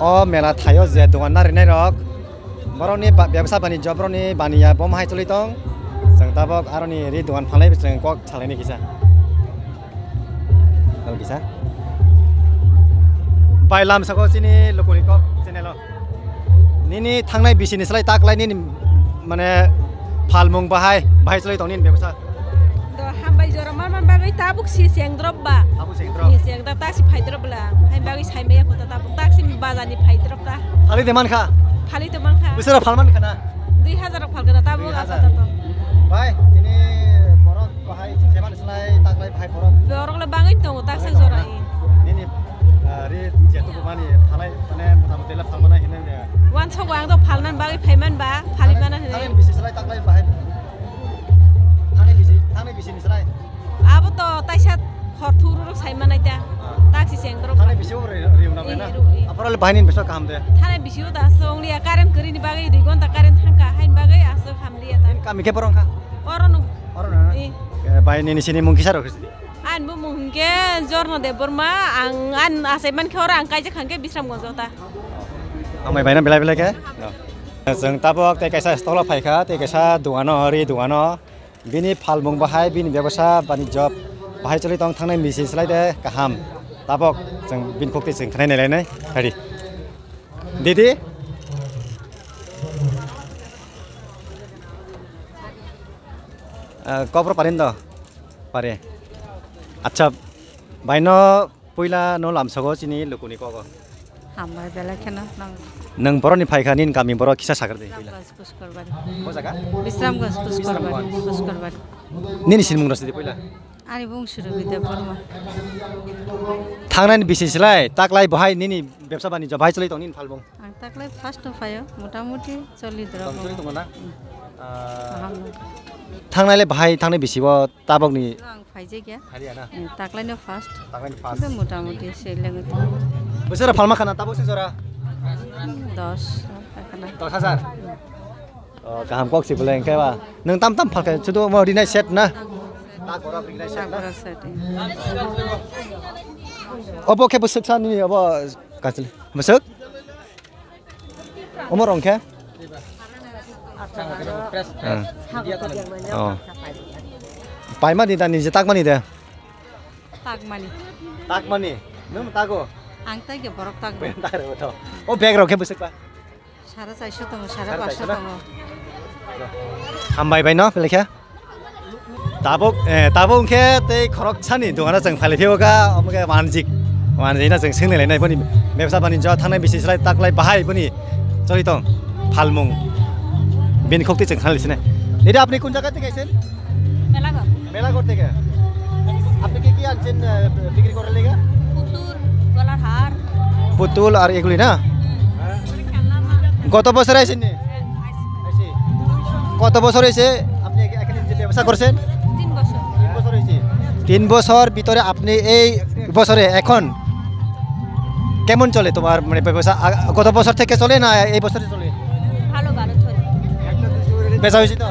o mela thayo je dongan nari nai rok boroni ব্যবসা বাণিজ্য boroni baniya bom hai choli tong jeng tabok aroni ri dongan phalai jeng kok chalai ni kisa dal kisa bailam sako sini lokoni kok channel nini thangnai bisini slai taklai nini mane phalmung bahai choli tong nin ব্যবসা do hambai jora man bagai tabuk si siang drop ba ni siang da taksi phai drop la hai bagai sai me ko tabuk taksi bazani phai drop ta phali deman kha bisara phalman khana 2000 phal kana tabuk apa ta to bai ini borok bahai seman slai taklai bahai borok la bangai to taksi jora ini ri jetu bumani phalai mane motamoti la phalmana hinen ya wan sok wang to phalnan bagai phaiman ba phali bana hene bisi slai taklai bahai thane bisi ni slai abo to taisat horthuru saiman aita taksi siang drop thane bisi ri una na aparal bahinin beso kam de thane bisi da songlia karen kari ni bagai di gonta karen thangka hain bagai aso khamlia ta kami ke porong kha oronu bahini ni sini mungkin saro kristi an bu mungke jorno de borma an asaiman khora ang kaije khangke bisram gonjota amai baina belai ke jeng tabok te kaisa stolo phaikha te kaisa duano ri duano bini phalmung bahai bini ব্যবসা বাণিজ্য bahai choli tong thangnai misi slai de kaham tabok jeng bin khokti jeng khanai nai nai ready didi kopro parin to pare acha baino poila no lamsago chini lukuni ko hamai bela khena nang boroni phaikha nin kami boro kisa sagar de poila puskarban ko jaga bisramgaj puskarban nini sinmung rasi de poila ani bung suru bide borma thangnai bisi slai taklai bahai nini ব্যবসা বাণিজ্য bahai choli tong nin phalbong ang taklai first to phayo motamuti choli drop choli tong na thangnai le bahai thangnai bisi bo tabok ni ang phaije kya hariana taklai no first taklai motamuti seleng besara phalma khana tabok se jora 10,000 kaham kok si buleng ke ba nang tam phal ke chudo mo dinai set na ta gora dinai set na obo ke busuk san ni obo kasel busuk omorong ke paima di tani je takmani de takmani num tago ang tay ke borok tak o bag ro ke busuk ba 450 tong 550 tong hambai bai no pelekha tabok ke te khorok chani dongana jeng phali pheuga omge manjik na jeng singnai lainai pani ব্যবসা বাণিজ্য thangnai bisi slai taklai bahai pani choli tong phalmung bin khokti jeng khanali sine এটা আপনি কোন জায়গা থেকে আইছেন মেলাঘর থেকে আপনি কি আনছেন বিক্রি করার লাগা পুতুল আর এগুলি না গত বছর আইছেন নি কত বছর হইছে আপনি এখানে যে ব্যবসা করছেন 3 বছর হইছে 3 বছর ভিতরে আপনি এই বছরে এখন কেমন চলে তোমার মানে ব্যবসা গত বছর থেকে চলে না এই বছরে চলে ভালো চলে বেচা হইছে তো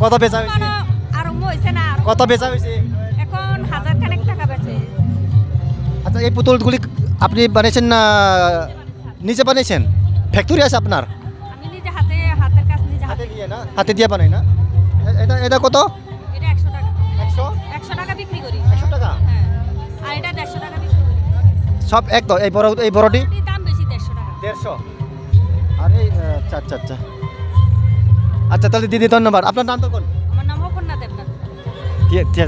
কত বেচা হইছে আরম্ভ হইছে না কত বেচা হইছে এখন 1000 খানেক টাকা বেচে আচ্ছা এই পুতুলগুলি আপনি বানাইছেন না নিজে বানাইছেন ফ্যাক্টরি আছে আপনার আমি নিজে হাতের কাজ নিজে হাতে দিয়ে না হাতে দিয়ে বানাই না এটা কত এটা 100 টাকা 100 টাকা বিক্রি করি 100 টাকা হ্যাঁ আর এটা 150 টাকা বিক্রি করি সব এক তো এই বড়টি দাম বেশি 150 টাকা 150 আরে আচ্ছা আচ্ছা তাহলে দিদি ধন্যবাদ আপনার নাম তো কোন আমার নাম অপর্ণা দেবনাথ ঠিক আছে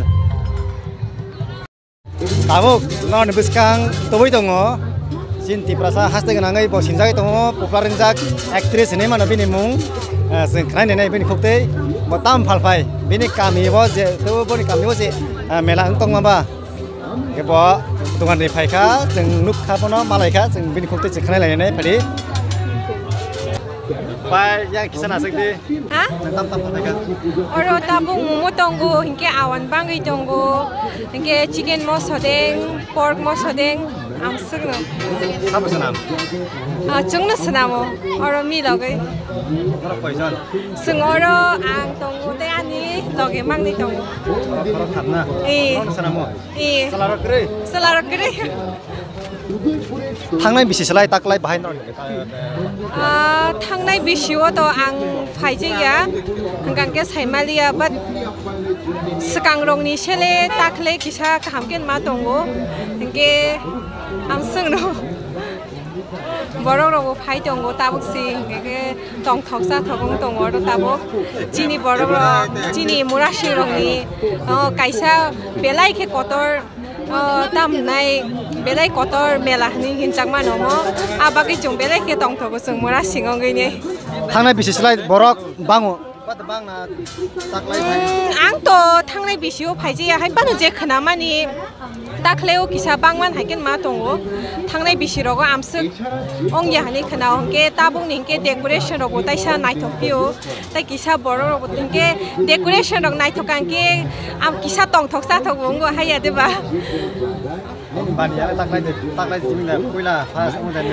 tabuk non biskang toboi tongo Sinti Prasa haste ganangai bo sinjai tongo popular ringjak actress ne mana bini mung sing khnai ne bini khokte bo tam phalpai bini kami bo je to boni kami bo je mela angtong ma ke bo tungan ni phaika jeng nuk kha bono malaika jeng bini khokte je khnai lai ne phali pai yang kisana sakdi ha tam phalpai oro tabuk momo tongo hinke awan bangai tongo hinke chicken mo sodeng pork mo sodeng am sugno sabu sanam chungno sanamo oro mi logai ora poison sung oro ang tongo te ani loge mangni tongo ora khamna sanamo salara kre थांनाय बिसिसलाय ताकलाय बाहाय न थांनाय बिसियावथ' आं फायजैया गांके साइमालिया बाट सिगां रंनि सेले ताकले किसा खामकेन मा दङ गांके आं सोंनो borok rok phai tongo tabuk si ke tong thoksa thokong tongo ro tabuk chini borok rok chini murashi rok ni kaisa belai ke kotor tam nai belai kotor mela ni hinchak manomo abaki chung belai ke tong thogo sung murashi ngong ni थांनाय बिसिसलाय borok bango bangna taklai bhai ang to thangnai bisio phaijia hai banu je khana mani takleo kisa bangman haiken ma tongo thangnai bisirogo amsuk ong ya hani khana ongke tabung ningke decoration rogo taisa naithokpio tai kisa borok rogo tingke decoration rog naithokangke am kisa tong thoksa thogonggo haiya deba bani ya taklai jimina koila first mo dan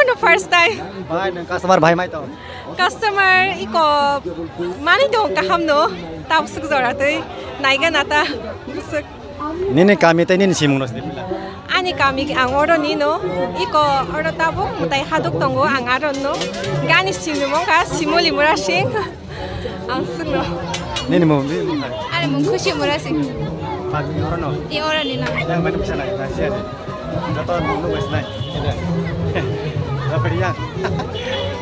no first time bhai nang customer bhai mai to customer iko mani dong kaham no tab suk zora tei naiga nata suk nini kami tei nini simung nos dipila ani kami ang oro ni no iko oro tabuk mutai haduk tongo ang aron no gani simu mongka simuli murasing ang suk no nini mo ani mung khushi murasing pagi oro no I oro ni na yang mana bisa naik nasi ada jatuh nunggu wes naik apa dia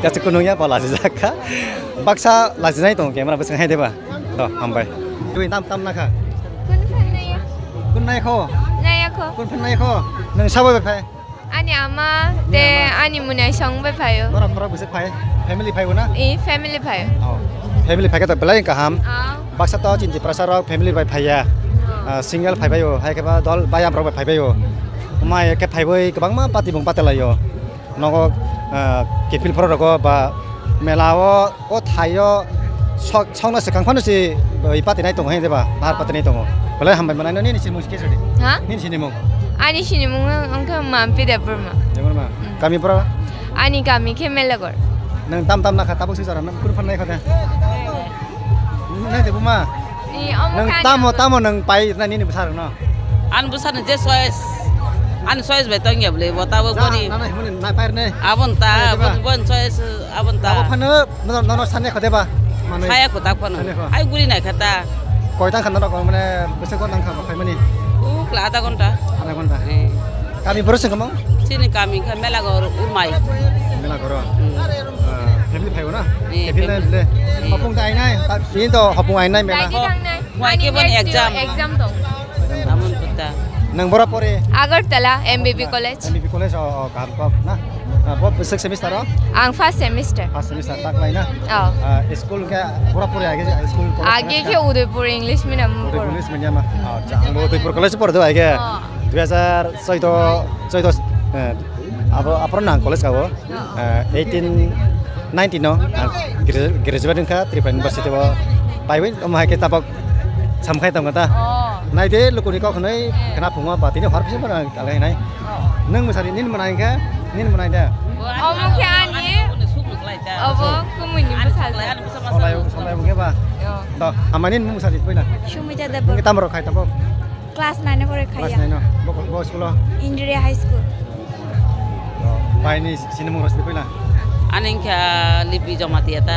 Kasi kunungnya apa lasi zaka, baksa lasi naik tuh, kamera besar hai deba, tuh hambai. Tuh tam nak kun naik ko, kun pen naik ko, neng siapa bepai? Ani ama de ani munai song bepayo. Orang besar pai, family pai guna? Family payo. Oh, family pai kita belai kaham. Baksa tuh cinti prasara family pai ya, single pai yo, hai keba dol bayam rok pai yo. Umai ke pai boy kebang ma pati bung pati lah yo. Nogo kepil pro roko ba melao o thayo chongna sekang phanu si ipati nai tong hai deba bahar pati nai tong boleh hambai manai ni sinimung ke sodi Ha? ni sinimung Ani sinimung angka mampi de burma. jangan ma kami pro Ani kami ke melagor. nang tam nak tabuk si saran kun phan nai khada nai de buma nang tamo nang pai na ni besar no An besar je soes an soes betong ya beli bota boni na mun na pai ne abon ta bon soes abon ta abo phan no sanne khade ba mane saya ku tak pon ai guri nai khata koi tang khan no ko mane besar ko nang kha ba kai mani kla ada konta ana konta kami berus kamang sini kami kan mela gor umai mela goro family pai na Iya, kepil le hopung dai nai tin to hopung ai nai mela Lagi dang nai. Wai ke bon exam dong. namun kita nang bora pore Agartala MBB College. MBB college o kam kop na bob sek semester o Ang first semester. first semester tak lai na Oh. school ke bora pore age school Age ke Udaipur English medium poro. English medium jang bo Udaipur college pore do age 2014 apa nang college ka wo 1890 no graduate ka Tripura University wo pai win ma ke tapok samkhai tam kata Oh. nai de lukuni ko khnai kana phunga pa tini har pisi mana kalai nai nang musari nin manai ka nin manai da Omo ke ani. Obo kumuni besal. solai bunge ba to amanin musari poina Shumita bunge Debor, tamro khai tambo class 9 pore class khaya. 9 no bo school Indria High School. pai ni sinemu ros poina aning ka lipi jomati eta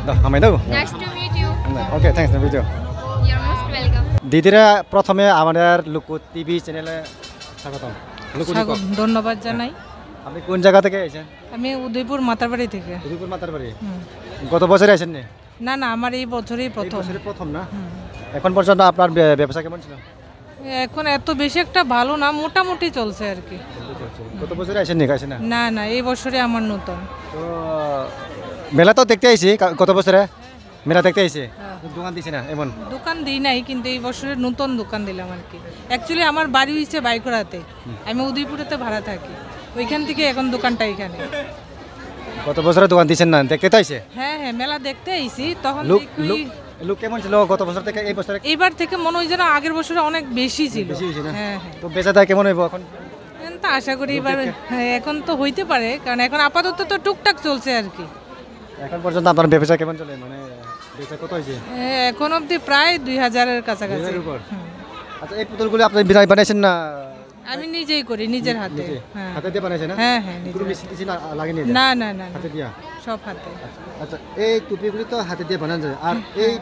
to amai do Nice to meet you. okay thanks the video You're most welcome. দিদিরা প্রথমে আমাদের লুকুত TV চ্যানেলে স্বাগতম স্বাগত ধন্যবাদ জানাই আপনি কোন জায়গা থেকে এসেছেন আমি উদয়পুর মাতারবাড়ি থেকে উদয়পুর মাতার বাড়ি গত বছরে আসেন নি না না আমার এই বছরই প্রথম বছরে প্রথম না এখন পর্যন্ত আপনার ব্যবসা কেমন ছিল এখন এত বেশি একটা ভালো না মোটামুটি চলছে আর কি গত বছরে আসেন নি আসেন না না না এই বছরে আমার নতুন তো মেলা তো দেখতে আইছি গত বছরে মেলা দেখতে আইছি দোকান দিছি না এমন দোকান দিই নাই কিন্তু এই বছরে নতুন দোকান দিলাম আর কি অ্যাকচুয়ালি আমার বাড়ি হচ্ছে বাইকড়াতে আমি উদয়পুরেতে ভাড়া থাকি ওইখান থেকে এখন দোকানটা এখানে গত বছরে দোকান দিছেন না দেখতে তো আইছে হ্যাঁ হ্যাঁ মেলা দেখতে আইছি তখন লুক দেখি লুক লুক কেমন ছিল গত বছর থেকে এই বছরে এইবার থেকে মনে হয় যেন আগের বছরে অনেক বেশি ছিল বেশি হয়েছে না হ্যাঁ হ্যাঁ তো বেচা দায় কেমন হইব এখন এখন তো আশা করি এবার হ্যাঁ, এখন তো হইতে পারে কারণ এখন আপাতত তো টুকটাক চলছে আর কি এখন পর্যন্ত আপনার ব্যবসা কেমন চলে মানে বেচা কত হয়েছে এখন অবধি প্রায় 2000-এর কাছাকাছি 2000-এর উপর? আচ্ছা এই পুতুলগুলো আপনি বিনাই বানাইছেন না আমি নিজেই করি নিজের হাতে হ্যাঁ হাতে দিয়ে বানাইছে না হ্যাঁ হ্যাঁ কোনো নিজের মেশিন লাগেনি না না না না, হাতে দিয়া সব হাতে আচ্ছা এই টুপিগুলি তো হাতে দিয়ে বানানো যায় আর এই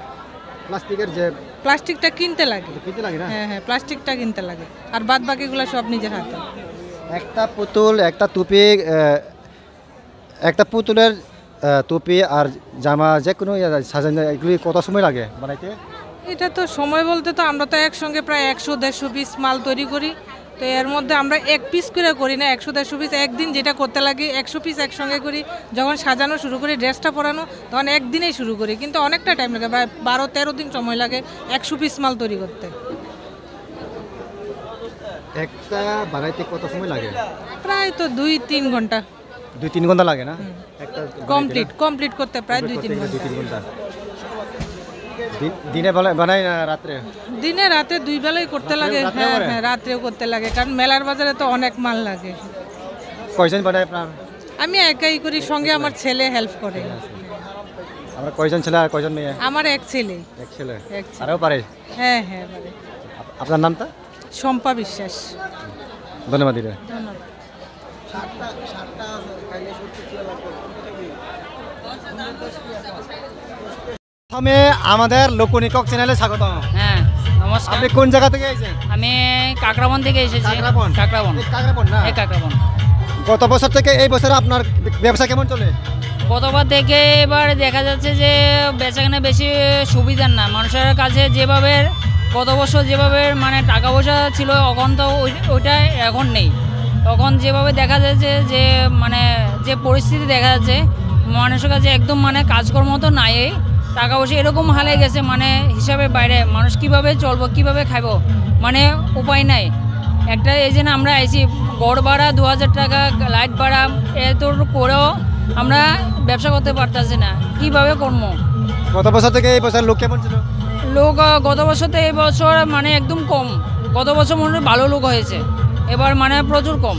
প্লাস্টিকের যে প্লাস্টিকটা কিনতে লাগে কিনতে লাগে না হ্যাঁ হ্যাঁ প্লাস্টিকটা কিনতে লাগে আর বাদ বাকিগুলো সব নিজের হাতে একটা পুতুল একটা টুপি একটা পুতুলের টুপি আর জামা যে কোনো সাজানো এগুলি কত সময় লাগে বানাইতে এটা তো সময় বলতে তো আমরা তো একসঙ্গে প্রায় 100-150 পিস মাল তৈরি করি তো এর মধ্যে আমরা এক পিস করে করি না 100-150 পিস একদিন যেটা করতে লাগে 100 পিস একসঙ্গে করি যখন সাজানো শুরু করি ড্রেসটা পরানো তখন একদিনেই শুরু করি কিন্তু অনেকটা টাইম লাগে প্রায় 12-13 দিন সময় লাগে 100 পিস মাল তৈরি করতে একটা বানাইতে কত সময় লাগে প্রায় তো 2-3 ঘন্টা 2-3 ঘন্টা লাগে না একটা কমপ্লিট করতে প্রায় 2-3 ঘন্টা 2-3 ঘন্টা দিনে বানাই না রাত্রে দিনে রাতে দুই বেলাই করতে লাগে হ্যাঁ হ্যাঁ রাত্রেও করতে লাগে কারণ মেলার বাজারে তো অনেক মাল লাগে কয়জন বানায় আপনার আমি একাই করি সঙ্গে আমার ছেলে হেল্প করে আমরা কয়জন ছেলে আর কয়জন মেয়ে আমার এক ছেলে এক ছেলে এক ছেলে। আরও পারে হ্যাঁ হ্যাঁ পারে। আপনার নামটা শম্পা বিশ্বাস ধন্যবাদ দিদি ধন্যবাদ প্রথমে আমাদের লোকনিকক চ্যানেলে স্বাগত হ্যাঁ নমস্কার আপনি কোন জায়গা থেকে এসেছেন আমি কাকরাবন থেকে এসেছি কাকরাবন কাকরাবন কাকরাবন না এই কাকরাবন গত বছর থেকে এই বছরে আপনার ব্যবসা কেমন চলে গতবার থেকে এবার দেখা যাচ্ছে যে বেচাকেনা বেশি সুবিধার না মানুষের কাছে যেভাবে গত বছর যেভাবে মানে টাকা পয়সা ছিল তখন তো ওইটা এখন নেই তখন যেভাবে দেখা যাচ্ছে যে মানে যে পরিস্থিতি দেখা যাচ্ছে মানুষের কাছে একদম মানে কাজকর্ম তো নাই টাকা পয়সা এরকম হালে গেছে মানে হিসাবের বাইরে মানুষ কিভাবে চলবো কিভাবে খাবো মানে উপায় নাই একটা এই যে আমরা আইছি গড় ভাড়া 2000 টাকা লাইট ভাড়া এত করেও আমরা ব্যবসা করতে পারতেছি না কিভাবে করবো গত বছর থেকে এই বছর লোক কেমন ছিল লোক গত বছর থেকে এই বছর মানে একদম কম গত বছর মনে হয় ভালো লোক হয়েছে এবার মানে প্রচুর কম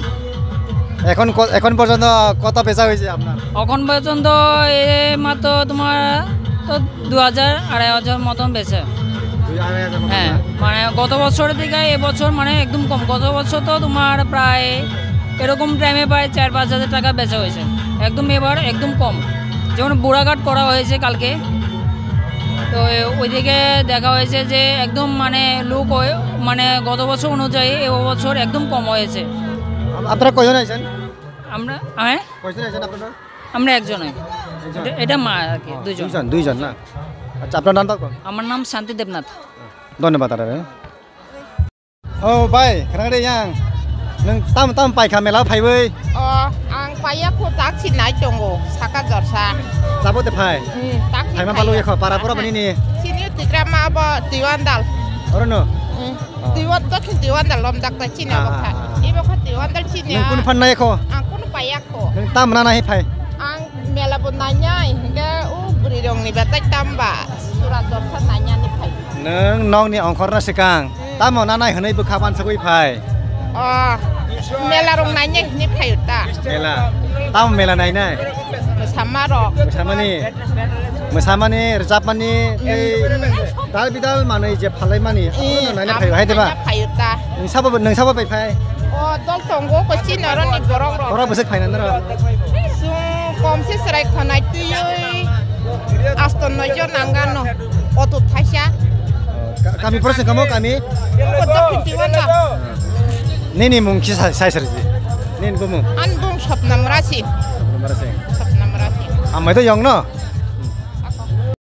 এখন পর্যন্ত কত বেচা হয়েছে আপনার এখন পর্যন্ত মাত্র তোমার তো 2000-2500 মতন বেচে হ্যাঁ মানে গত বছরের থেকে এবছর মানে একদম কম গত বছর তো তোমার প্রায় এরকম টাইমে প্রায় 4-5 হাজার টাকা বেচা হয়েছে একদম এবার একদম কম যেমন বুড়াঘাট করা হয়েছে কালকে তো ওইদিকে দেখা হয়েছে যে একদম মানে লোক মানে গত বছর অনুযায়ী এবছর একদম কম হয়েছে আপনারা কয়জন আছেন আমরা হ্যাঁ কয়জন আছেন আপনারা আমরা একজনই এটা মা আর কি দুইজন না আচ্ছা আপনার নামটা কোন আমার নাম শান্তি দেবনাথ ধন্যবাদ দাদা ও ভাই খানা yang nang tam paika mela phaibai ang paya ko taksi nai tongo saka jorsa jabo te phai taksi phai ma balu ekho para pura bani ni sini tigrama ba tiwandal orono tiwat to tiwandal lom dak ta china ba kha ibo kha tiwandal china nang kun phan nai ekho ang kun paya ko nang tam na nahi phai ang mela bon nanya hingga beri dong ni batai tamba surat jorsa nanya ni phai nang nong ni ongkhor na sikang tam na nai hanai bu khaban sakui phai mela rong nanya ni phai ta mela tam mela nai nai sama rok mosamani rejapmani ei dal bidal manai je phalai mani nai na phai hai deba phai ta nang sabo pai phai dol tongo ko china ro ni borong ro ora besek phai nan ro kom si serai khonai tuyoi aston nojo nangano oto thaisa kami proses kamu kami oto kintiwana nini mung ki sai serji nin bumu an bung sopnam rasi marase sopnam rasi amai to yong no